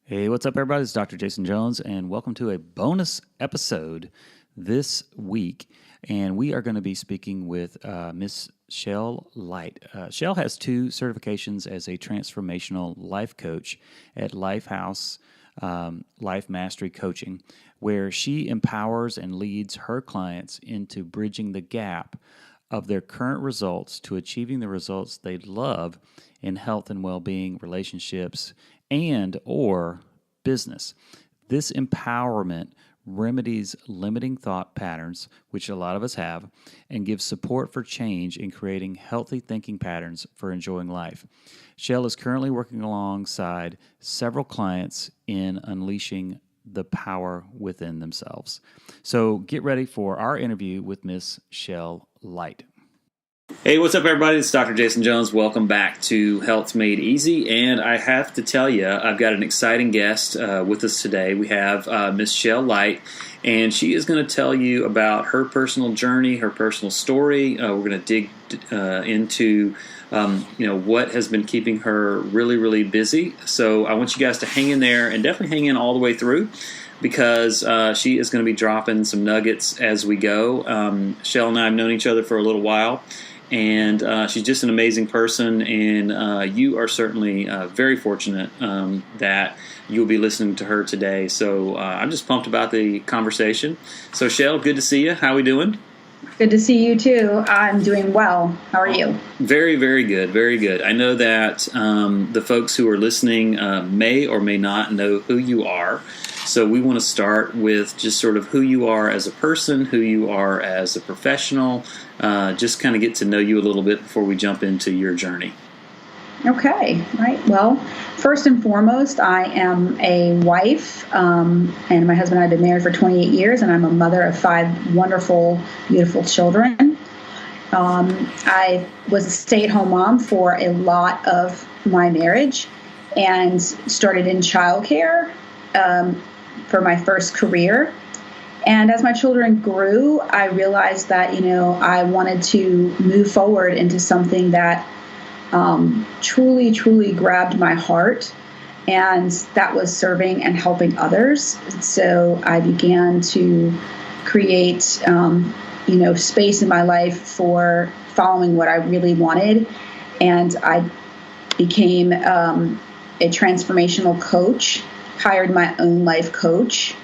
Hey, what's up, everybody? It's Dr. Jason Jones, and welcome to a bonus episode this week. And we are going to be speaking with Miss Chele Light. Chele has 2 certifications as a transformational life coach at Lifehouse Life Mastery Coaching, where she empowers and leads her clients into bridging the gap of their current results to achieving the results they love in health and well-being, relationships, and or business. This empowerment remedies limiting thought patterns, which a lot of us have, and gives support for change in creating healthy thinking patterns for enjoying life. Chele is currently working alongside several clients in unleashing the power within themselves. So get ready for our interview with Miss Chele Light. Hey, what's up, everybody? It's Dr. Jason Jones. Welcome back to Health Made Easy. And I have to tell you, I've got an exciting guest with us today. We have Miss Chele Light, and she is going to tell you about her personal journey, her personal story. We're going to dig into what has been keeping her really, really busy. So I want you guys to hang in there and definitely hang in all the way through, because she is going to be dropping some nuggets as we go. Chele and I have known each other for a little while, and she's just an amazing person, and you are certainly very fortunate that you'll be listening to her today. So I'm just pumped about the conversation. So Chele, good to see you. How are we doing? Good to see you too. I'm doing well. How are you? Very, very good. Very good. I know that the folks who are listening may or may not know who you are. So we want to start with just sort of who you are as a person, who you are as a professional, just kind of get to know you a little bit before we jump into your journey. Okay. Right. Well, first and foremost, I am a wife, and my husband and I have been married for 28 years, and I'm a mother of 5 wonderful, beautiful children. I was a stay-at-home mom for a lot of my marriage and started in childcare for my first career. And as my children grew, I realized that, I wanted to move forward into something that truly, truly grabbed my heart, and that was serving and helping others. So I began to create, space in my life for following what I really wanted, and I became a transformational coach, hired my own life coach,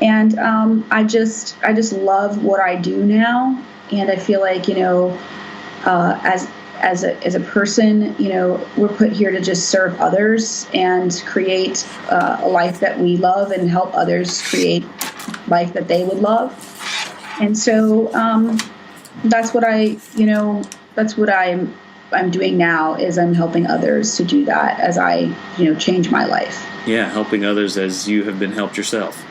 and I just love what I do now, and I feel like, as a person, we're put here to just serve others and create a life that we love and help others create life that they would love. And so that's what I'm doing now, is I'm helping others to do that as I, change my life. Yeah, helping others as you have been helped yourself.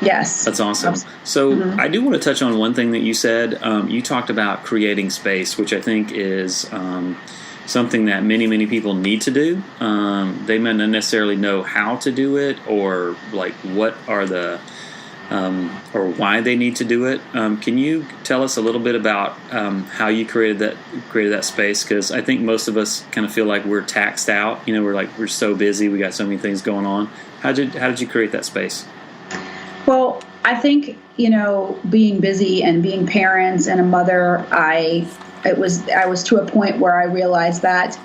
Yes. That's awesome. So I do want to touch on one thing that you said. You talked about creating space, which I think is something that many, many people need to do. They may not necessarily know how to do it, or like what are the or why they need to do it. Can you tell us a little bit about how you created that space? Because I think most of us kind of feel like we're taxed out. We're so busy. We got so many things going on. How did you create that space? Well, I think, being busy and being parents and a mother, I was to a point where I realized that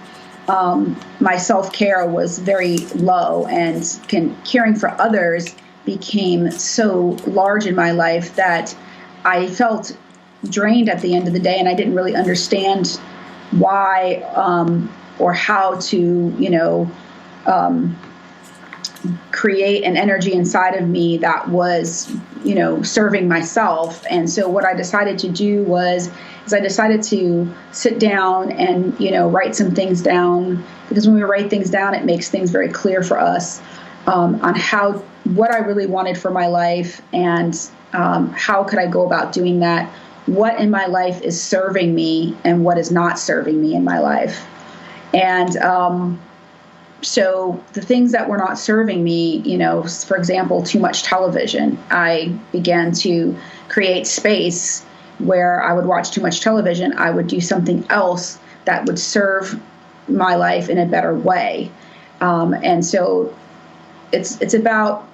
my self-care was very low, and caring for others became so large in my life that I felt drained at the end of the day, and I didn't really understand why or how to, create an energy inside of me that was, serving myself. And so what I decided to do was I decided to sit down and, write some things down, because when we write things down, it makes things very clear for us on what I really wanted for my life, and how could I go about doing that, what in my life is serving me and what is not serving me in my life. And so the things that were not serving me, for example, too much television, I began to create space where I would watch too much television. I would do something else that would serve my life in a better way. And so it's about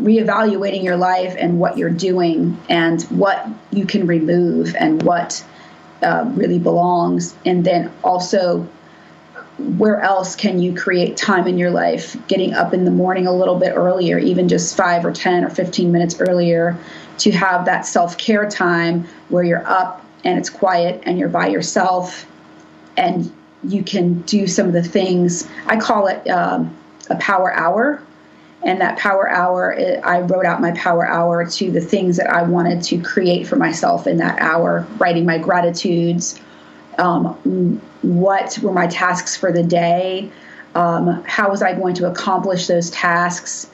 reevaluating your life and what you're doing and what you can remove and what really belongs. And then also, where else can you create time in your life? Getting up in the morning a little bit earlier, even just 5 or 10 or 15 minutes earlier, to have that self-care time where you're up and it's quiet and you're by yourself and you can do some of the things. I call it a power hour. And that power hour, I wrote out my power hour to the things that I wanted to create for myself in that hour, writing my gratitudes, what were my tasks for the day, how was I going to accomplish those tasks,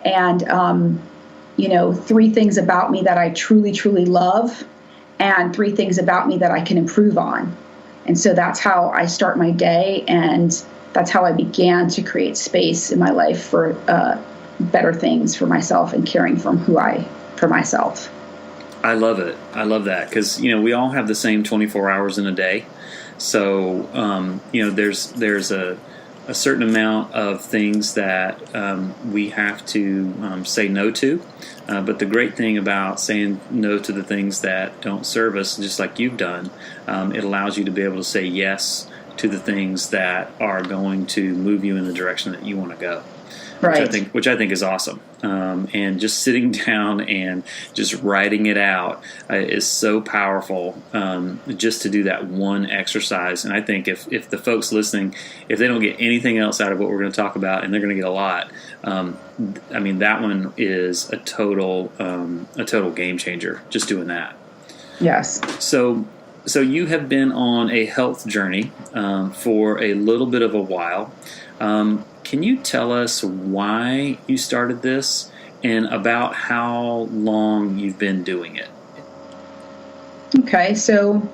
and 3 things about me that I truly, truly love, and 3 things about me that I can improve on. And so that's how I start my day, and that's how I began to create space in my life for better things for myself and caring for myself. I love it. I love that because, we all have the same 24 hours in a day. So, there's a certain amount of things that we have to say no to. But the great thing about saying no to the things that don't serve us, just like you've done, it allows you to be able to say yes to the things that are going to move you in the direction that you want to go. Right. Which I think is awesome. And just sitting down and just writing it out is so powerful, just to do that one exercise. And I think if the folks listening, if they don't get anything else out of what we're going to talk about, and they're going to get a lot, that one is a total game changer, just doing that. Yes. So you have been on a health journey for a little bit of a while. Can you tell us why you started this and about how long you've been doing it? Okay, so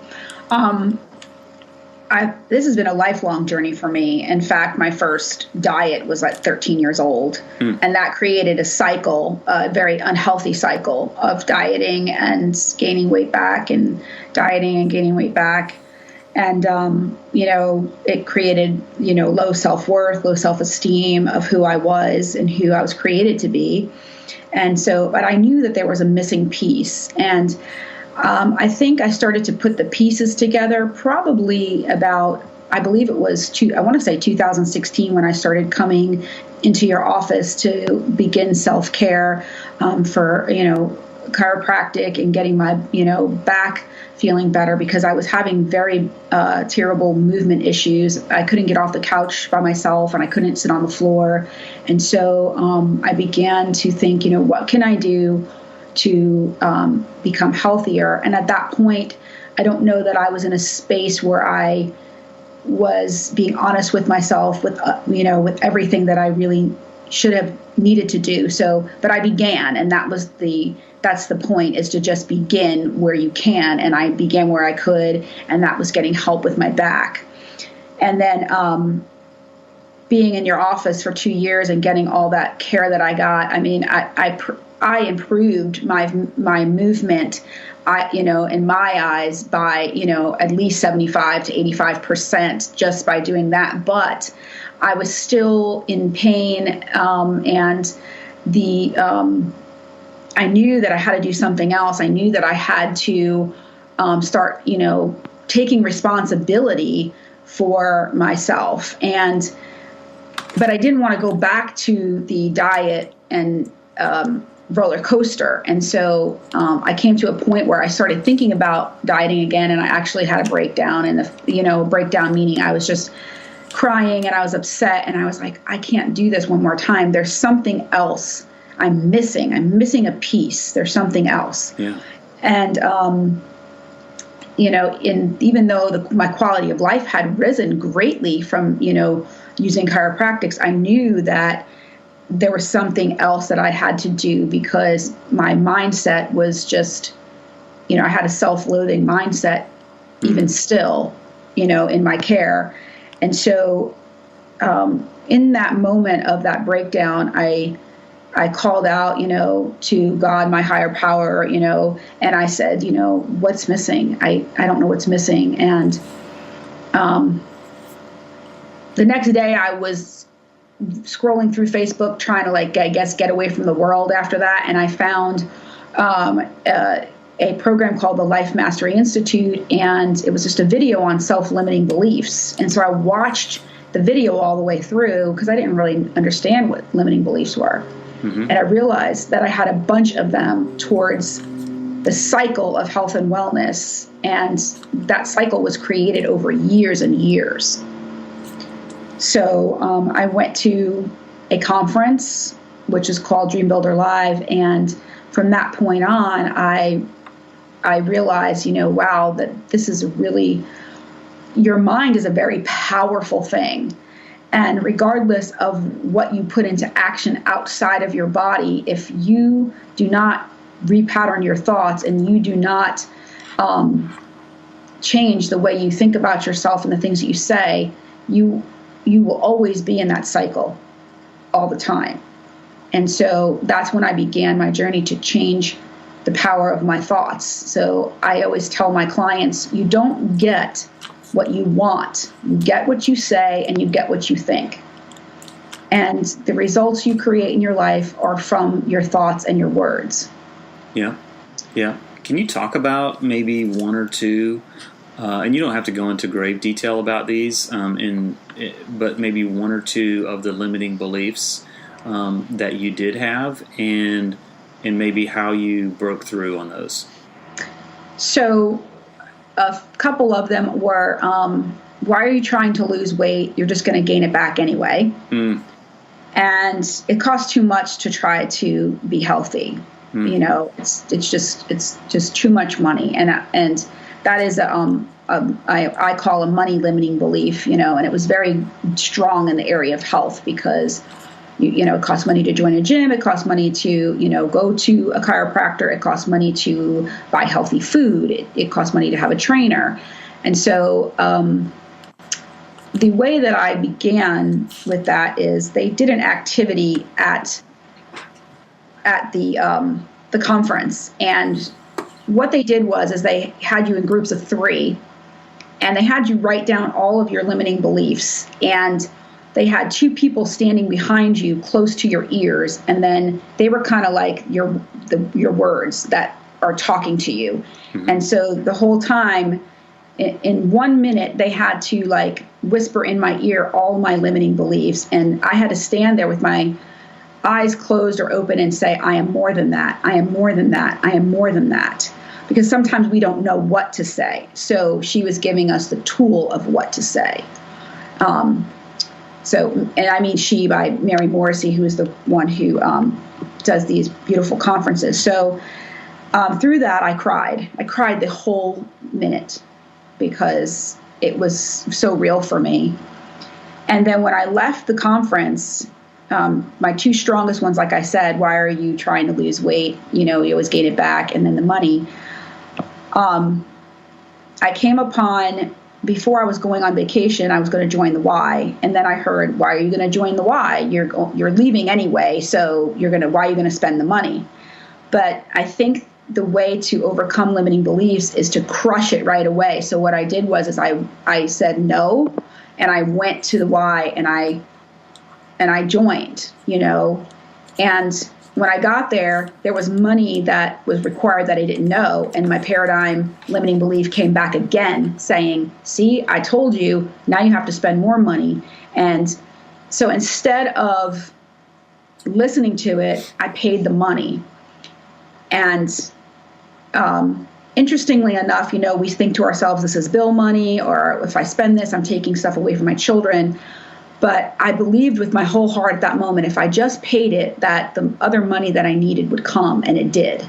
this has been a lifelong journey for me. In fact, my first diet was at 13 years old, and that created a cycle, a very unhealthy cycle of dieting and gaining weight back and dieting and gaining weight back. And, it created, low self-worth, low self-esteem of who I was and who I was created to be. And so, but I knew that there was a missing piece. And I think I started to put the pieces together probably about, I believe it was 2016 when I started coming into your office to begin self-care for, chiropractic and getting my, back feeling better because I was having very terrible movement issues. I couldn't get off the couch by myself and I couldn't sit on the floor. And so I began to think, what can I do to become healthier? And at that point, I don't know that I was in a space where I was being honest with myself, with everything that I really should have needed to do. So, but I began, and that's the point, is to just begin where you can. And I began where I could, and that was getting help with my back. And then being in your office for 2 years and getting all that care that I got, I improved my movement, in my eyes by, at least 75 to 85% just by doing that. But I was still in pain, and I knew that I had to do something else. I knew that I had to start, taking responsibility for myself. But I didn't want to go back to the diet and roller coaster. And so I came to a point where I started thinking about dieting again, and I actually had a breakdown. And breakdown meaning I was just crying and I was upset, and I was like, I can't do this one more time. There's something else I'm missing. I'm missing a piece. There's something else. Yeah. And even though my quality of life had risen greatly from using chiropractics, I knew that there was something else that I had to do because my mindset was just, I had a self-loathing mindset even still, in my care. And so in that moment of that breakdown, I called out, to God, my higher power, and I said, what's missing? I don't know what's missing. And the next day I was scrolling through Facebook, trying to get away from the world after that. And I found a program called the Life Mastery Institute, and it was just a video on self-limiting beliefs. And so I watched the video all the way through because I didn't really understand what limiting beliefs were. And I realized that I had a bunch of them towards the cycle of health and wellness, and that cycle was created over years and years. So I went to a conference, which is called Dream Builder Live, and from that point on, I realized, wow, that this is really, your mind is a very powerful thing. And regardless of what you put into action outside of your body, if you do not repattern your thoughts and you do not change the way you think about yourself and the things that you say, you will always be in that cycle all the time. And so that's when I began my journey to change the power of my thoughts. So I always tell my clients, you don't get what you want. You get what you say and you get what you think. And the results you create in your life are from your thoughts and your words. Yeah. Can you talk about maybe one or two, and you don't have to go into grave detail about these, but maybe one or two of the limiting beliefs that you did have, and maybe how you broke through on those? So a couple of them were, why are you trying to lose weight? You're just going to gain it back anyway. And it costs too much to try to be healthy. It's just too much money. And that is I call a money limiting belief, and it was very strong in the area of health because it costs money to join a gym. It costs money to, go to a chiropractor. It costs money to buy healthy food. It costs money to have a trainer. And so the way that I began with that is they did an activity at the conference. And what they did is they had you in groups of 3, and they had you write down all of your limiting beliefs. And they had 2 people standing behind you close to your ears, and then they were kind of like your words that are talking to you. And so the whole time, in 1 minute, they had to whisper in my ear all my limiting beliefs, and I had to stand there with my eyes closed or open and say, I am more than that. I am more than that. I am more than that. Because sometimes we don't know what to say. So she was giving us the tool of what to say. And I mean she by Mary Morrissey, who is the one who does these beautiful conferences. So through that, I cried. I cried the whole minute because it was so real for me. And then when I left the conference, my 2 strongest ones, like I said, why are you trying to lose weight? You always gain it back. And then the money. I came upon, before I was going on vacation, I was going to join the Y. And then I heard, why are you going to join the Y? You're leaving anyway. So why are you going to spend the money? But I think the way to overcome limiting beliefs is to crush it right away. So what I did was I said no, and I went to the Y and I joined, and when I got there, there was money that was required that I didn't know. And my paradigm limiting belief came back again saying, see, I told you, now you have to spend more money. And so instead of listening to it, I paid the money. And interestingly enough, we think to ourselves, this is bill money, or if I spend this, I'm taking stuff away from my children. But I believed with my whole heart at that moment, if I just paid it, that the other money that I needed would come, and it did.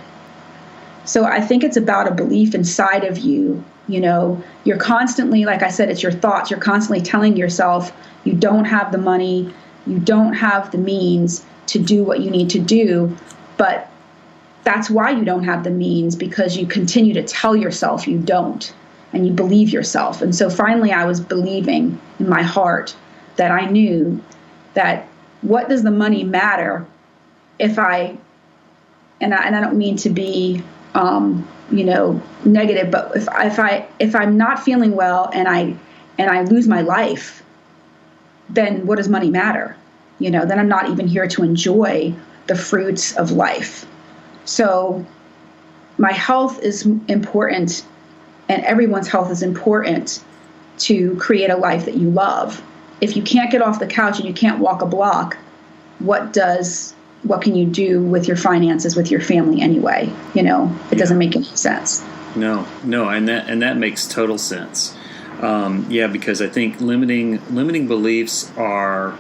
So I think it's about a belief inside of you. You're constantly, like I said, it's your thoughts. You're constantly telling yourself you don't have the money, you don't have the means to do what you need to do. But that's why you don't have the means, because you continue to tell yourself you don't, and you believe yourself. And so finally I was believing in my heart that I knew that what does the money matter if and I don't mean to be, negative, but if I'm not feeling well and I lose my life, then what does money matter? then I'm not even here to enjoy the fruits of life. So my health is important, and everyone's health is important to create a life that you love. If you can't get off the couch and you can't walk a block, what can you do with your finances, with your family anyway? It doesn't make any sense. No, and that makes total sense. Because I think limiting beliefs are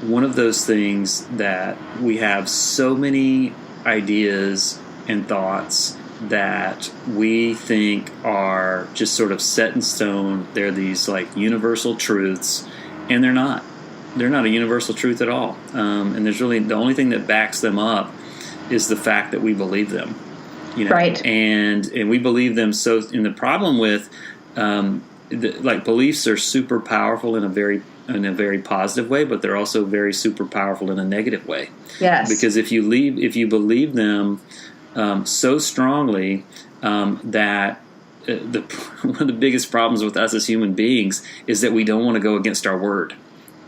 one of those things that we have so many ideas and thoughts that we think are just sort of set in stone. They're these like universal truths, and they're not. They're not a universal truth at all. And there's really the only thing that backs them up is the fact that we believe them. Right. And we believe them. So, and the problem with beliefs are super powerful in a very positive way, but they're also very super powerful in a negative way. Yes. Because if you believe them so strongly that one of the biggest problems with us as human beings is that we don't want to go against our word.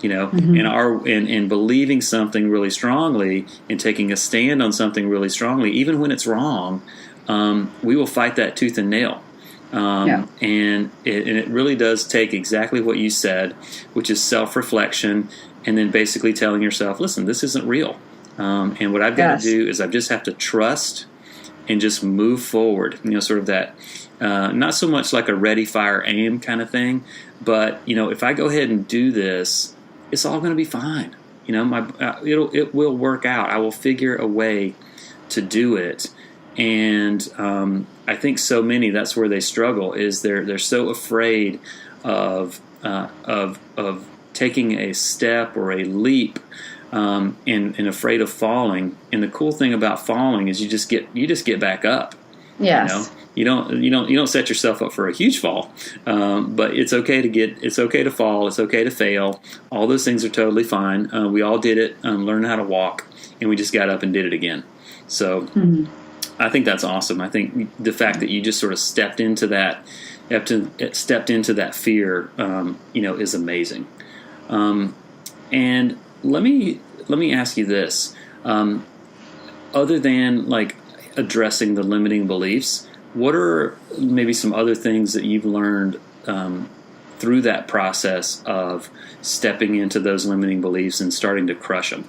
And believing something really strongly and taking a stand on something really strongly, even when it's wrong, we will fight that tooth and nail. And it really does take exactly what you said, which is self-reflection, and then basically telling yourself, listen, this isn't real. And what I've got to do is I just have to trust and just move forward, sort of that, not so much like a ready, fire, aim kind of thing, but, if I go ahead and do this, it's all going to be fine. It will work out. I will figure a way to do it. And I think so many, that's where they struggle, is they're so afraid of taking a step or a leap, and afraid of falling. And the cool thing about falling is you just get back up. Yes. You don't set yourself up for a huge fall, but it's okay to fall. It's okay to fail. All those things are totally fine. We all did it, learned how to walk, and we just got up and did it again. So I think that's awesome. I think the fact that you just sort of stepped into that fear, is amazing. And let me ask you this: other than like addressing the limiting beliefs, what are maybe some other things that you've learned through that process of stepping into those limiting beliefs and starting to crush them?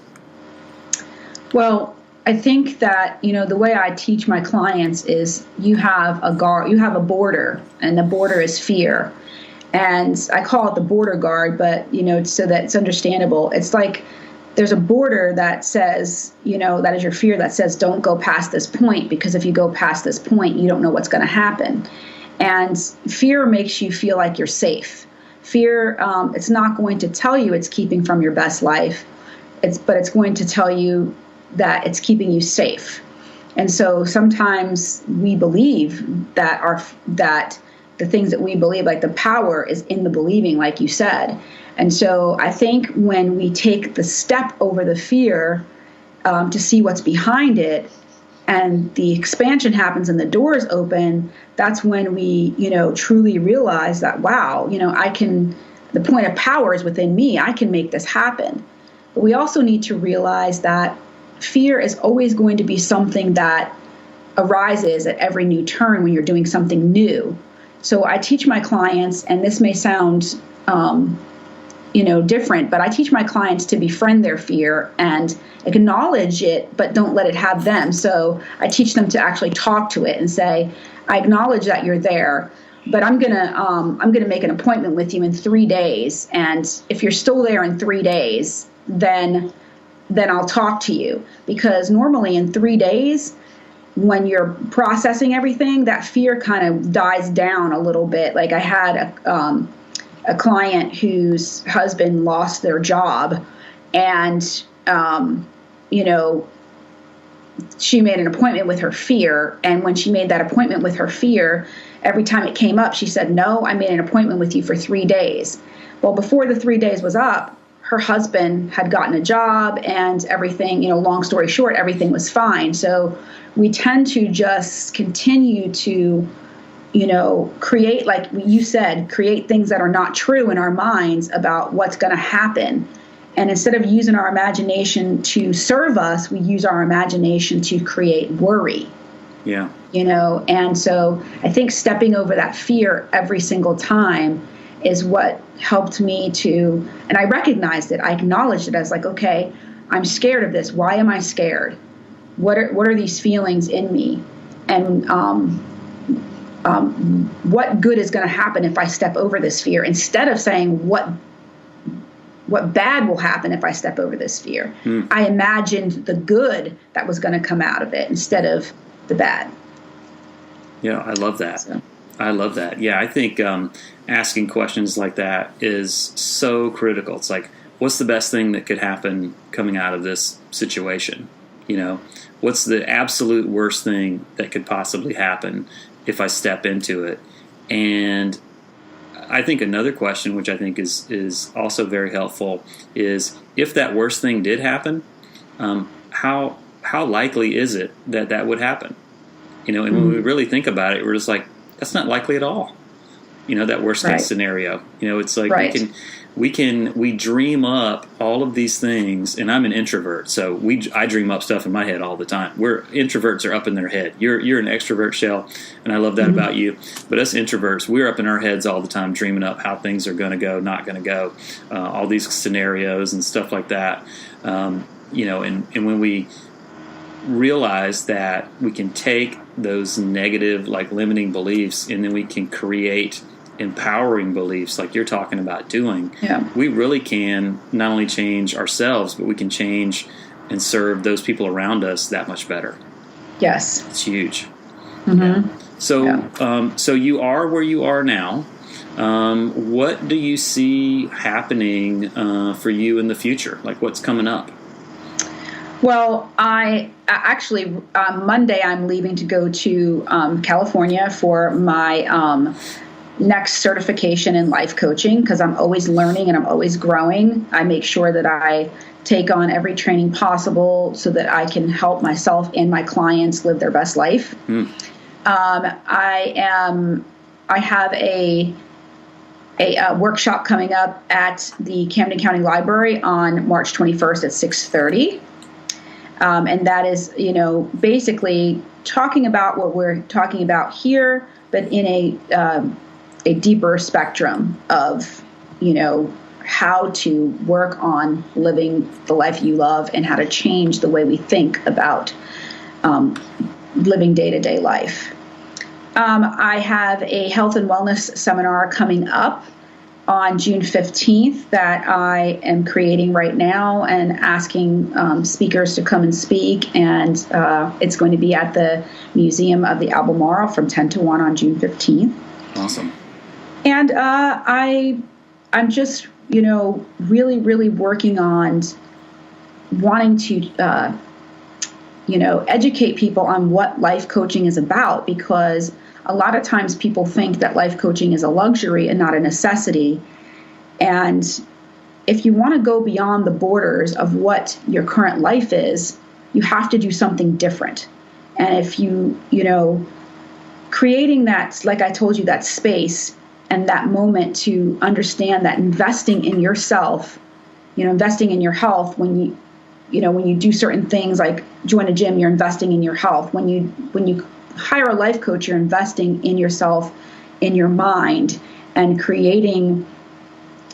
Well, I think that, the way I teach my clients is you have a border, and the border is fear. And I call it the border guard, but, so that it's understandable. It's like there's a border that says, that is your fear, that says don't go past this point, because if you go past this point, you don't know what's going to happen. And fear makes you feel like you're safe. Fear, it's not going to tell you it's keeping from your best life, but it's going to tell you that it's keeping you safe. And so sometimes we believe that the things that we believe, like the power is in the believing, like you said. And so I think when we take the step over the fear to see what's behind it, and the expansion happens and the doors open, that's when we, truly realize that, wow, the point of power is within me. I can make this happen. But we also need to realize that fear is always going to be something that arises at every new turn when you're doing something new. So I teach my clients, and this may sound different, but I teach my clients to befriend their fear and acknowledge it, but don't let it have them. So I teach them to actually talk to it and say, I acknowledge that you're there, but I'm gonna make an appointment with you in 3 days. And if you're still there in 3 days, then I'll talk to you. Because normally in 3 days, when you're processing everything, that fear kind of dies down a little bit. Like I had a client whose husband lost their job, and she made an appointment with her fear. And when she made that appointment with her fear, every time it came up, she said, no, I made an appointment with you for 3 days. Well, before the 3 days was up, her husband had gotten a job and everything, long story short, everything was fine. So we tend to just continue to, create, like you said, create things that are not true in our minds about what's going to happen And instead of using our imagination to serve us, we use our imagination to create worry. Yeah. And so I think stepping over that fear every single time is what helped me to, and I recognized it. I acknowledged it as like, okay, I'm scared of this. Why am I scared? What are these feelings in me? And what good is going to happen if I step over this fear? Instead of saying what bad will happen if I step over this fear, I imagined the good that was going to come out of it instead of the bad. Yeah, I love that. So. I love that. Yeah, I think asking questions like that is so critical. It's like, what's the best thing that could happen coming out of this situation? What's the absolute worst thing that could possibly happen if I step into it? And I think another question, which I think is also very helpful, is if that worst thing did happen, how likely is it that would happen? And when we really think about it, we're just like, that's not likely at all. That worst case scenario. It's like we dream up all of these things, and I'm an introvert, so I dream up stuff in my head all the time. Introverts are up in their head. You're an extrovert, Chele, and I love that about you. But us introverts, we're up in our heads all the time, dreaming up how things are going to go, not going to go, all these scenarios and stuff like that. And when we realize that we can take those negative, like limiting beliefs, and then we can create empowering beliefs like you're talking about doing, we really can not only change ourselves, but we can change and serve those people around us that much better. Yes. It's huge. Mm-hmm. Yeah. So you are where you are now. What do you see happening for you in the future? Like, what's coming up? Well, I actually, Monday I'm leaving to go to California for my next certification in life coaching, because I'm always learning and I'm always growing. I make sure that I take on every training possible so that I can help myself and my clients live their best life. I have a workshop coming up at the Camden County Library on March 21st at 6:30. And that is, basically talking about what we're talking about here, but in a deeper spectrum of, how to work on living the life you love and how to change the way we think about living day-to-day life. I have a health and wellness seminar coming up on June 15th that I am creating right now and asking speakers to come and speak. And it's going to be at the Museum of the Albemarle from 10 to 1 on June 15th. Awesome. And I'm just, really, really working on wanting to, educate people on what life coaching is about, because a lot of times people think that life coaching is a luxury and not a necessity. And if you want to go beyond the borders of what your current life is, you have to do something different. And if creating that, like I told you, that space and that moment to understand that investing in yourself, investing in your health, when you do certain things like join a gym, you're investing in your health. When you hire a life coach, you're investing in yourself, in your mind, and creating,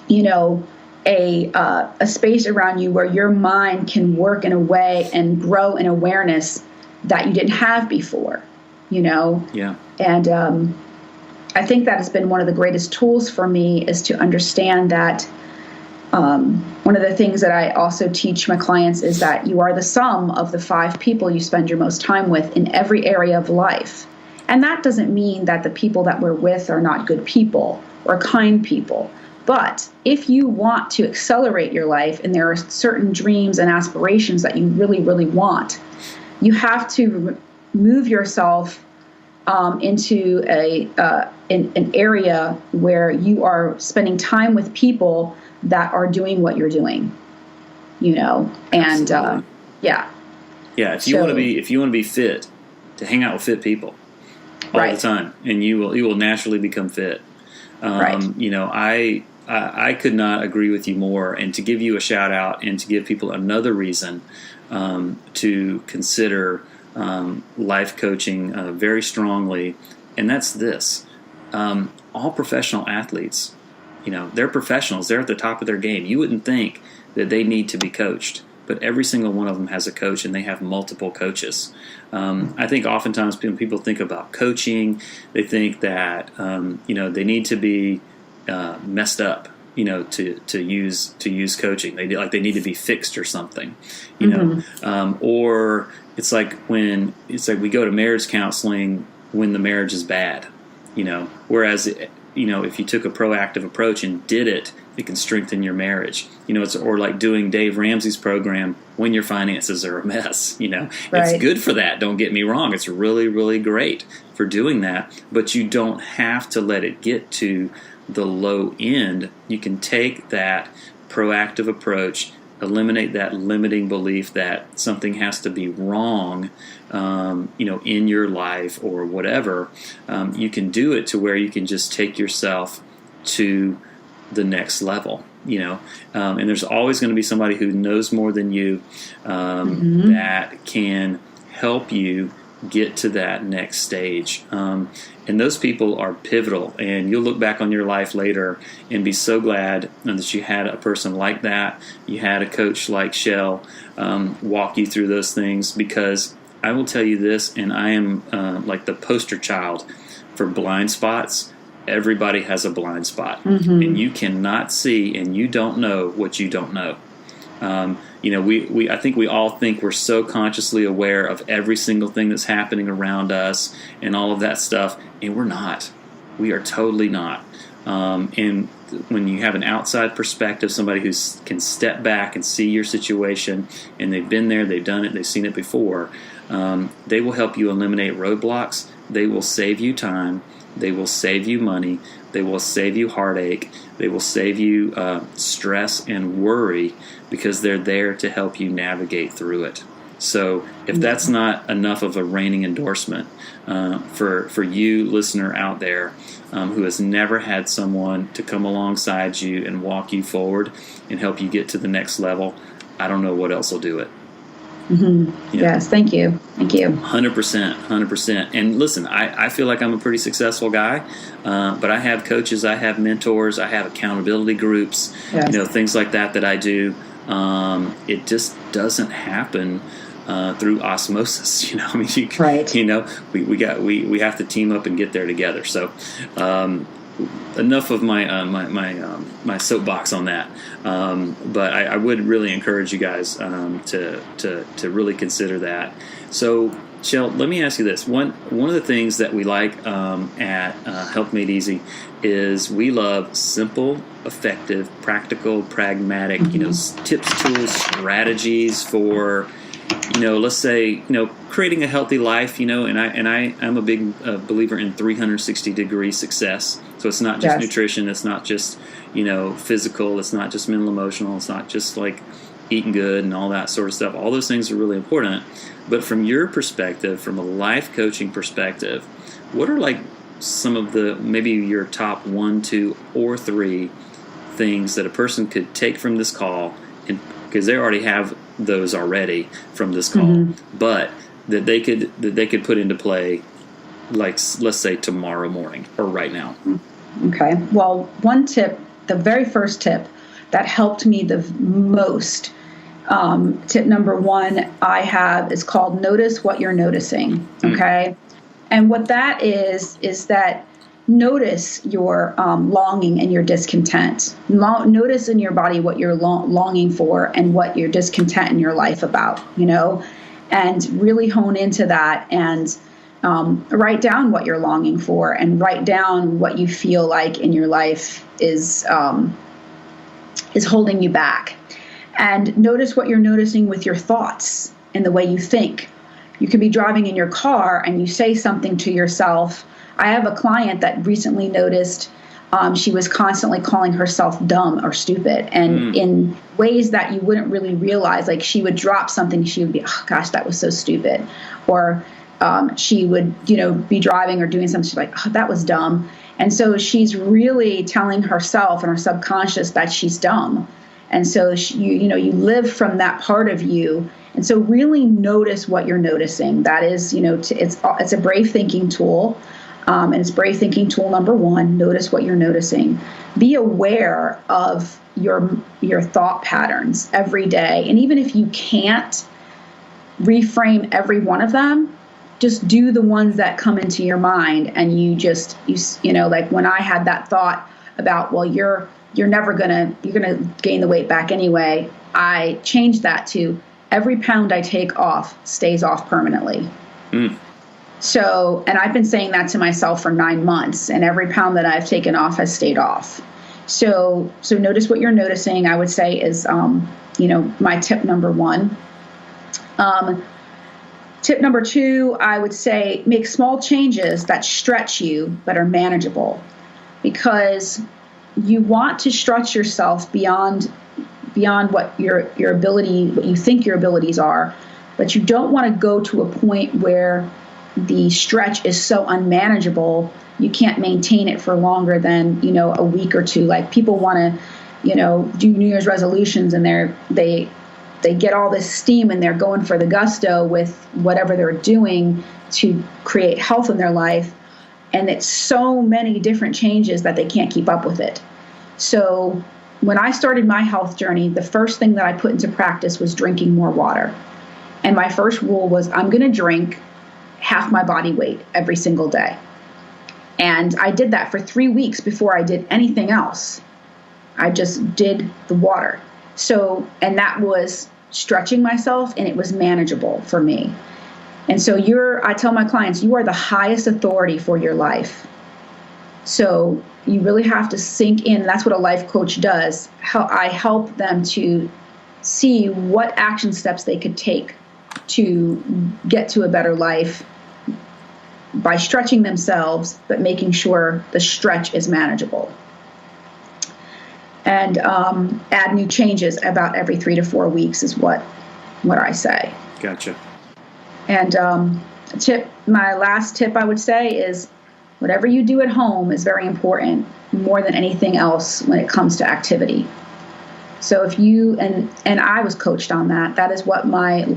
a space around you where your mind can work in a way and grow in awareness that you didn't have before, Yeah. And I think that has been one of the greatest tools for me, is to understand that one of the things that I also teach my clients is that you are the sum of the 5 people you spend your most time with in every area of life. And that doesn't mean that the people that we're with are not good people or kind people. But if you want to accelerate your life and there are certain dreams and aspirations that you really, really want, you have to move yourself into an area where you are spending time with people that are doing what you're doing, and yeah. If you want to be fit, to hang out with fit people all the time, and you will naturally become fit. Right. I could not agree with you more. And to give you a shout out and to give people another reason to consider life coaching very strongly, and that's this. All professional athletes, they're professionals. They're at the top of their game. You wouldn't think that they need to be coached, but every single one of them has a coach, and they have multiple coaches. I think oftentimes when people think about coaching, they think that they need to be messed up, to use coaching. They need to be fixed or something, or it's like we go to marriage counseling when the marriage is bad, whereas if you took a proactive approach and did it, it can strengthen your marriage. It's or like doing Dave Ramsey's program when your finances are a mess. Right. It's good for that. Don't get me wrong. It's really, really great for doing that, but you don't have to let it get to the low end. You can take that proactive approach, eliminate that limiting belief that something has to be wrong, in your life or whatever. You can do it to where you can just take yourself to the next level, and there's always going to be somebody who knows more than you that can help you get to that next stage. And those people are pivotal, and you'll look back on your life later and be so glad that you had a person like that. You had a coach like Chele walk you through those things, because I will tell you this, and I am like the poster child for blind spots. Everybody has a blind spot, and you cannot see, and you don't know what you don't know. I think we all think we're so consciously aware of every single thing that's happening around us and all of that stuff, and we're not. We are totally not. And when you have an outside perspective, somebody who can step back and see your situation, and they've been there, they've done it, they've seen it before, they will help you eliminate roadblocks. They will save you time. They will save you money. They will save you heartache. They will save you stress and worry, because they're there to help you navigate through it. So if that's not enough of a reigning endorsement for you, listener out there, who has never had someone to come alongside you and walk you forward and help you get to the next level, I don't know what else will do it. Yes, thank you. 100%. And listen, I feel like I'm a pretty successful guy, but I have coaches, I have mentors, I have accountability groups, things like that I do. It just doesn't happen through osmosis. We have to team up and get there together. So enough of my soapbox on that. But I would really encourage you guys to really consider that. So, Chele, let me ask you this. One of the things that we like at Health Made Easy is we love simple, effective, practical, pragmatic, tips, tools, strategies for, let's say, creating a healthy life, and I'm a big believer in 360-degree success. So it's not just nutrition, it's not just, physical, it's not just mental, emotional, it's not just like eating good and all that sort of stuff. All those things are really important. But from your perspective, from a life coaching perspective, what are like some of the, maybe your top 1, 2, or 3 things that a person could take from this call, and because they already have those already from this call, but that they could put into play, like, let's say tomorrow morning or right now? Okay. Well, one tip, the very first tip that helped me the most, tip number 1 I have is called notice what you're noticing. Okay. And what that is that notice your longing and your discontent. Notice in your body what you're longing for and what you're discontent in your life about, and really hone into that, and write down what you're longing for, and write down what you feel like in your life is holding you back. And notice what you're noticing with your thoughts and the way you think. You could be driving in your car and you say something to yourself. I have a client that recently noticed she was constantly calling herself dumb or stupid, and in ways that you wouldn't really realize. Like, she would drop something, she would be, oh gosh, that was so stupid. Or she would, be driving or doing something. She's like, oh, that was dumb. And so she's really telling herself and her subconscious that she's dumb. And so you live from that part of you. And so really notice what you're noticing. That is, it's a brave thinking tool. And it's brave thinking tool number 1. Notice what you're noticing. Be aware of your thought patterns every day. And even if you can't reframe every one of them, just do the ones that come into your mind. And you like when I had that thought about, well, you're gonna gain the weight back anyway, I changed that to every pound I take off stays off permanently. So, and I've been saying that to myself for 9 months, and every pound that I've taken off has stayed off. So notice what you're noticing, I would say, is, my tip number 1. Tip number 2, I would say make small changes that stretch you but are manageable, because you want to stretch yourself beyond what your ability, what you think your abilities are, but you don't want to go to a point where the stretch is so unmanageable you can't maintain it for longer than a week or 2. Like people want to do New Year's resolutions, and they get all this steam and they're going for the gusto with whatever they're doing to create health in their life. And it's so many different changes that they can't keep up with it. So when I started my health journey, the first thing that I put into practice was drinking more water. And my first rule was I'm going to drink half my body weight every single day. And I did that for 3 weeks before I did anything else. I just did the water. So, and that was stretching myself, and it was manageable for me. And so I tell my clients, you are the highest authority for your life. So you really have to sink in. That's what a life coach does. I help them to see what action steps they could take to get to a better life by stretching themselves, but making sure the stretch is manageable. And add new changes about every 3 to 4 weeks is what I say. Gotcha. And my last tip I would say is whatever you do at home is very important, more than anything else when it comes to activity. So if you, and I was coached on that. That is what my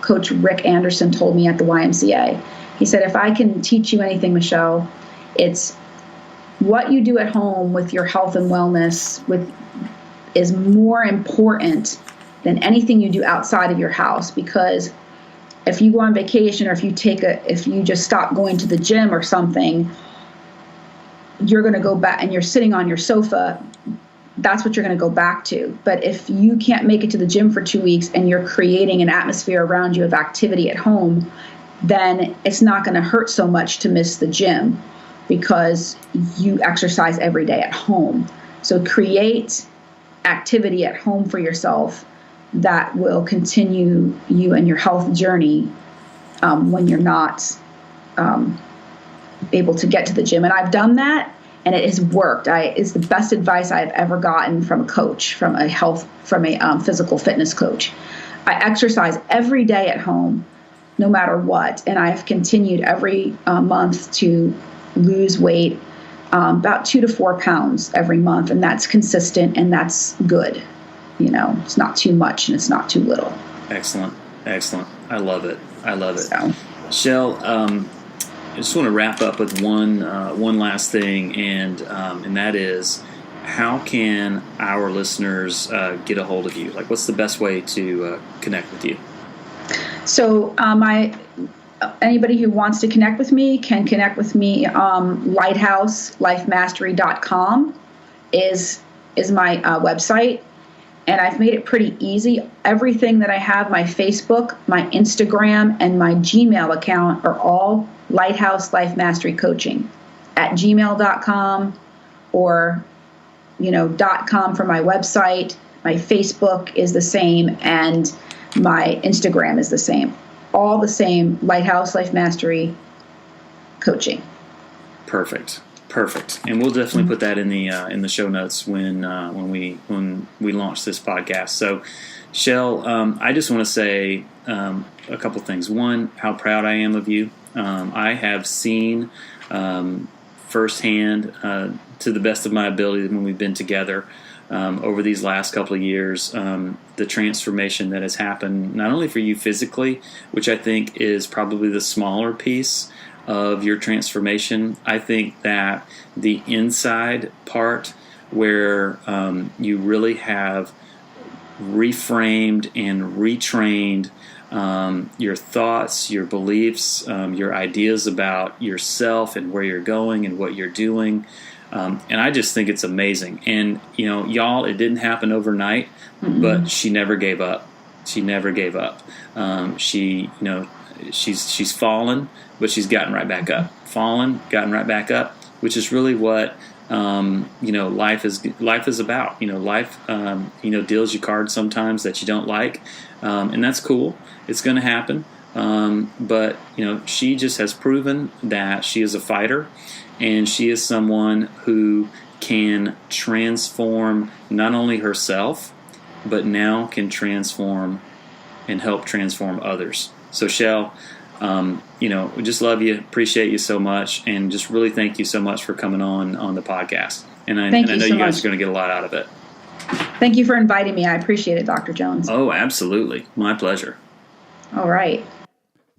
coach Rick Anderson told me at the YMCA. He said, if I can teach you anything, Michelle, it's what you do at home with your health and wellness is more important than anything you do outside of your house. Because if you go on vacation, or if you just stop going to the gym or something, you're going to go back and you're sitting on your sofa. That's what you're going to go back to. But if you can't make it to the gym for 2 weeks and you're creating an atmosphere around you of activity at home, then it's not going to hurt so much to miss the gym, because you exercise every day at home. So create activity at home for yourself that will continue you and your health journey when you're not able to get to the gym. And I've done that, and it has worked. It's the best advice I've ever gotten from a coach, from a physical fitness coach. I exercise every day at home, no matter what, and I've continued every month to lose weight, about 2 to 4 pounds every month, and that's consistent, and that's good. It's not too much and it's not too little. Excellent. I love it. So. Chele, I just want to wrap up with one last thing, and that is, how can our listeners get a hold of you? Like, what's the best way to connect with you? So anybody who wants to connect with me can connect with me. LighthouseLifeMastery.com is my website, and I've made it pretty easy. Everything that I have, my Facebook, my Instagram, and my Gmail account are all Lighthouse Life Mastery Coaching at gmail.com, or .com for my website. My Facebook is the same, and my Instagram is the same. All the same, Lighthouse Life Mastery Coaching. Perfect. And we'll definitely put that in the show notes when we launch this podcast. So, Shell, I just want to say a couple things. One, how proud I am of you. I have seen firsthand, to the best of my ability, when we've been together over these last couple of years, the transformation that has happened, not only for you physically, which I think is probably the smaller piece of your transformation. I think that the inside part, where you really have reframed and retrained your thoughts, your beliefs, your ideas about yourself and where you're going and what you're doing. And I just think it's amazing. And, y'all, it didn't happen overnight, but she never gave up. She never gave up. She's fallen, but she's gotten right back up. Fallen, gotten right back up, which is really what life is about. Life deals you cards sometimes that you don't like, and that's cool. It's going to happen. But she just has proven that she is a fighter, and she is someone who can transform not only herself, but now can transform and help transform others. So, Shell, we just love you, appreciate you so much, and just really thank you so much for coming on the podcast. And I know you guys are going to get a lot out of it. Thank you for inviting me. I appreciate it, Dr. Jones. Oh, absolutely. My pleasure. All right.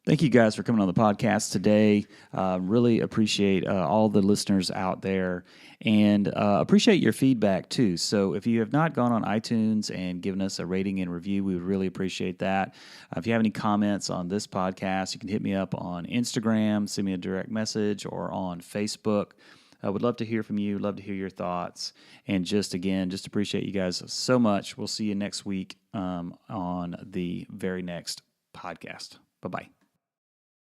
Thank you guys for coming on the podcast today. Really appreciate all the listeners out there, and appreciate your feedback too. So if you have not gone on iTunes and given us a rating and review, we would really appreciate that. If you have any comments on this podcast, you can hit me up on Instagram, send me a direct message, or on Facebook. I would love to hear from you, love to hear your thoughts, and just appreciate you guys so much. We'll see you next week on the very next podcast. Bye-bye.